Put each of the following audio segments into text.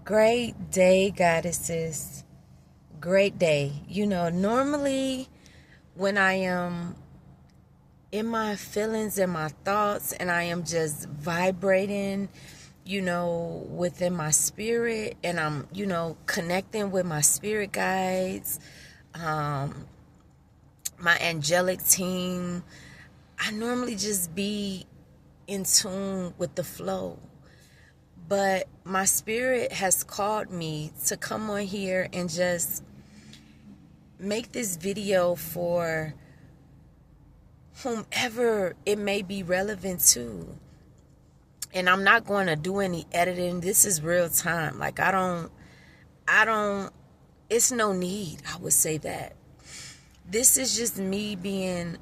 Great day, goddesses. Great day. Normally when I am in my feelings and my thoughts and I am just vibrating, within my spirit and I'm, connecting with my spirit guides, my angelic team, I normally just be in tune with the flow. But my spirit has called me to come on here and just make this video for whomever it may be relevant to. And I'm not going to do any editing. This is real time. Like I don't, it's no need. I would say that. This is just me being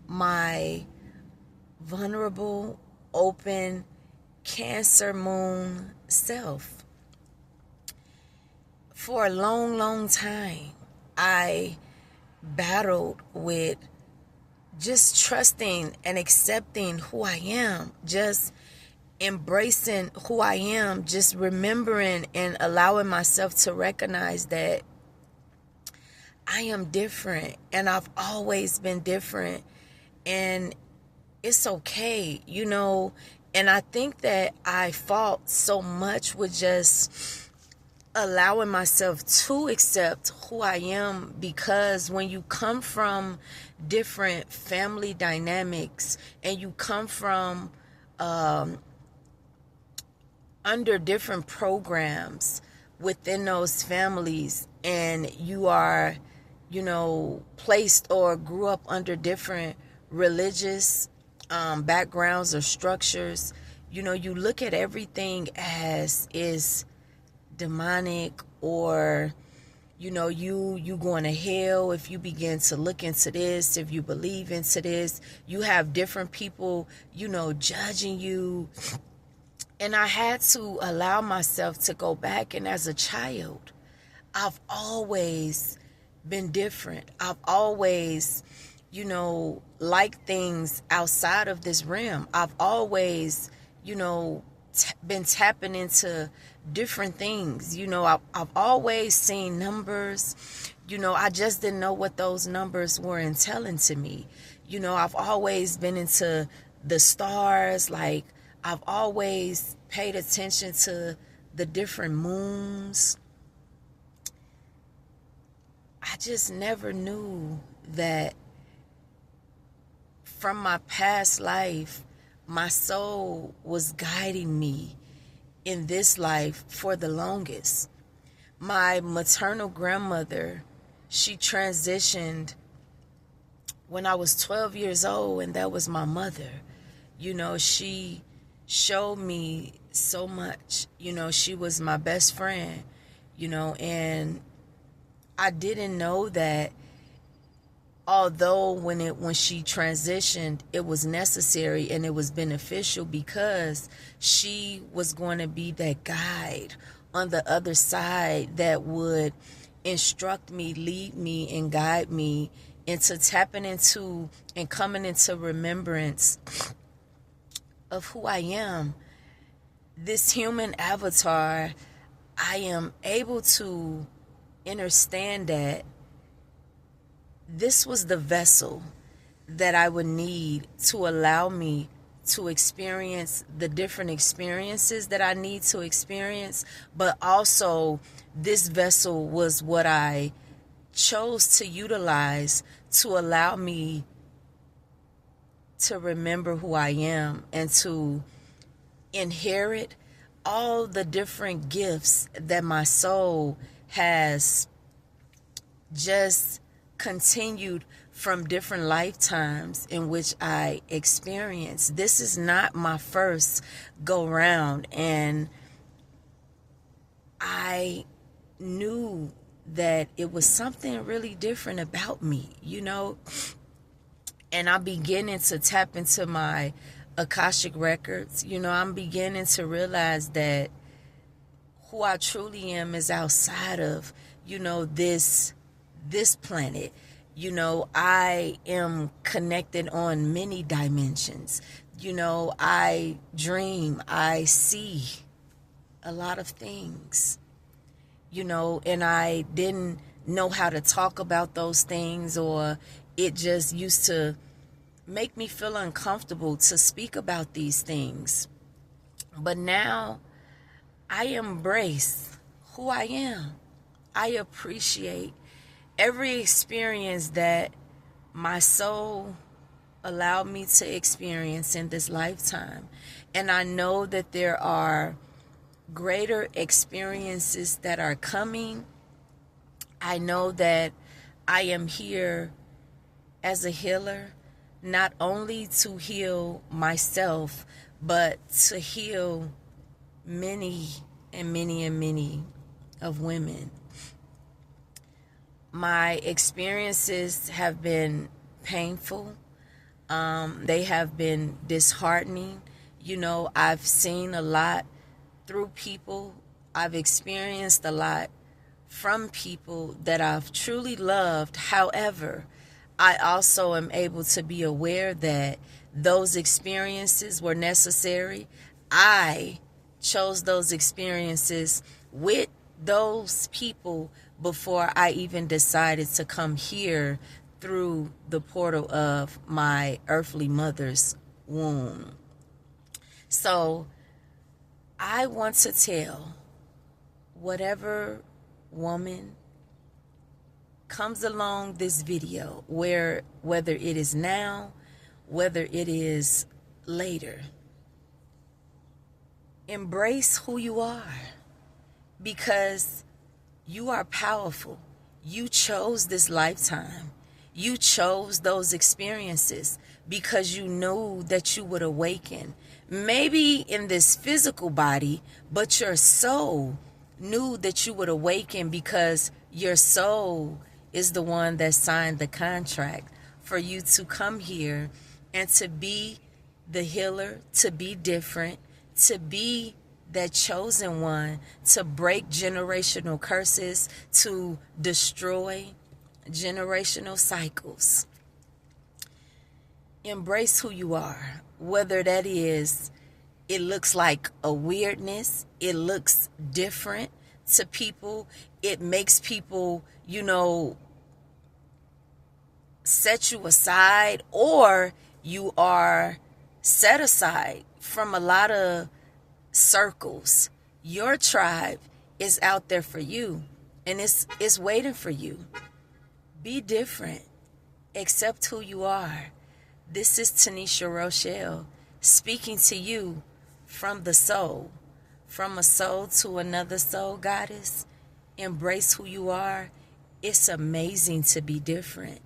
my vulnerable, open, Cancer moon self. For a long, long time, I battled with just trusting and accepting who I am, just embracing who I am, just remembering and allowing myself to recognize that I am different and I've always been different and it's okay, And I think that I fought so much with just allowing myself to accept who I am, because when you come from different family dynamics and you come from under different programs within those families, and you are, placed or grew up under different religious backgrounds or structures, you look at everything as is demonic, or you going to hell if you begin to look into this, if you believe into this. You have different people judging you. And I had to allow myself to go back, and as a child I've always been different. I've always like things outside of this realm. I've always, been tapping into different things. I've always seen numbers. I just didn't know what those numbers were telling to me. I've always been into the stars. Like, I've always paid attention to the different moons. I just never knew that from my past life, my soul was guiding me in this life for the longest. My maternal grandmother, she transitioned when I was 12 years old, and that was my mother. She showed me so much. She was my best friend, and I didn't know that, although when she transitioned, it was necessary and it was beneficial, because she was going to be that guide on the other side that would instruct me, lead me, and guide me into tapping into and coming into remembrance of who I am. This human avatar, I am able to understand that this was the vessel that I would need to allow me to experience the different experiences that I need to experience. But also, this vessel was what I chose to utilize to allow me to remember who I am and to inherit all the different gifts that my soul has just continued from different lifetimes in which I experienced. This is not my first go round, and I knew that it was something really different about me, and I'm beginning to tap into my Akashic records. I'm beginning to realize that who I truly am is outside of, this planet. I am connected on many dimensions. I dream, I see a lot of things. and I didn't know how to talk about those things, or it just used to make me feel uncomfortable to speak about these things. But now I embrace who I am. I appreciate every experience that my soul allowed me to experience in this lifetime. And I know that there are greater experiences that are coming. I know that I am here as a healer, not only to heal myself, but to heal many and many and many of women. My experiences have been painful. They have been disheartening. I've seen a lot through people. I've experienced a lot from people that I've truly loved. However, I also am able to be aware that those experiences were necessary. I chose those experiences with those people before I even decided to come here through the portal of my earthly mother's womb. So I want to tell whatever woman comes along this video, whether it is now, whether it is later, embrace who you are, because you are powerful. You chose this lifetime. You chose those experiences because you knew that you would awaken. Maybe in this physical body, but your soul knew that you would awaken because your soul is the one that signed the contract for you to come here and to be the healer, to be different, to be that chosen one, to break generational curses, to destroy generational cycles. Embrace who you are, whether that is, it looks like a weirdness, it looks different to people, it makes people, set you aside, or you are set aside from a lot of circles. Your tribe is out there for you, and it's waiting for you. Be different. Accept who you are. This is Tanisha Rochelle speaking to you from the soul, from a soul to another soul, goddess. Embrace who you are. It's amazing to be different.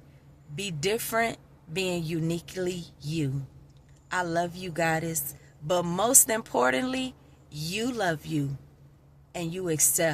Be different, being uniquely you. I love you, goddess. But most importantly, you love you, and you accept